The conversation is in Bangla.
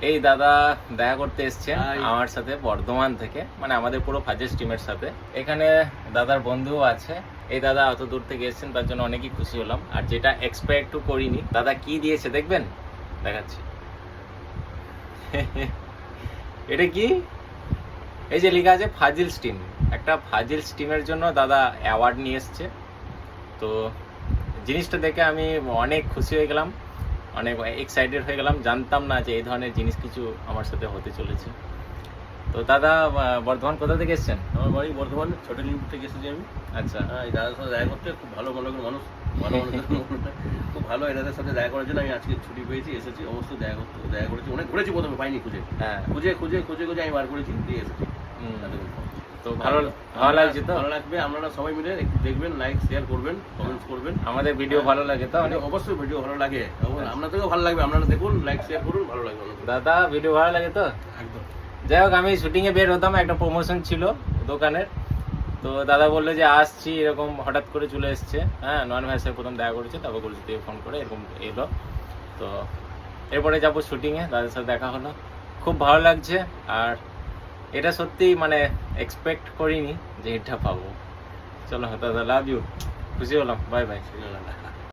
এই দাদা দেখা করতে এসছেন আমার সাথে বর্ধমান থেকে, মানে আমাদের পুরো ফাজেস্ট টিমের সাথে। এখানে দাদার বন্ধুও আছে। এই দাদা অত দূর থেকে এসছেন, তার জন্য অনেকই খুশি হলাম। আর যেটা এক্সপেক্টও করিনি, দাদা কি দিয়েছে দেখবেন, দেখাচ্ছি। এটা কি? এই যে লেখা আছে ফাজিলস টিম। একটা ফাজিলস টিমের জন্য দাদা অ্যাওয়ার্ড নিয়ে এসছে। তো জিনিসটা দেখে আমি অনেক খুশি হয়ে গেলাম, অনেক এক্সাইটেড হয়ে গেলাম। জানতাম না যে এই ধরনের জিনিস কিছু আমার সাথে হতে চলেছে। তো দাদা বর্ধমান কোথা থেকে এসেছেন? আমার বাড়ি বর্ধমান, ছোট লিঙ্ক থেকে এসেছি আমি। আচ্ছা, এই দাদার সাথে দেখা করতে খুব ভালো মনে মানুষ, ভালো মানুষ খুব ভালো। এনাদের সাথে দেখা করার জন্য আমি আজকে ছুটি পেয়েছি, এসেছি। অবশ্যই দেখা করেছি, অনেক ঘুরেছি, প্রথমে পাইনি, হ্যাঁ, খুঁজে আমি বার করেছি, দিয়ে এসেছি। তো ভালো লাগছে তো? ভালো লাগবে। আপনারা সবাই মিলে একটু দেখবেন, লাইক শেয়ার করবেন, কমেন্টস করবেন। আমাদের ভিডিও ভালো লাগে তো? অবশ্যই ভিডিও ভালো লাগে, আপনাদেরও ভালো লাগবে। আপনারা দেখুন, লাইক শেয়ার করুন, ভালো লাগবে। দাদা ভিডিও ভালো লাগে তো? একদম। যাই হোক, আমি শুটিংয়ে বের হতাম, একটা প্রমোশন ছিল দোকানের। তো দাদা বললো যে আসছি, এরকম হঠাৎ করে চলে এসছে। হ্যাঁ, নয়ন ভাইয়ের সাথে প্রথম দেখা করেছে, তারপর কলেজ থেকে ফোন করে এরকম এলো। তো এরপরে যাবো শুটিংয়ে, দাদার সাথে দেখা হলো, খুব ভালো লাগছে। আর এটা সত্যি মানে এক্সপেক্ট করিনি যে এটা পাবো। চলো দাদা, লাভ ইউ, খুশি হলাম, বাই বাই।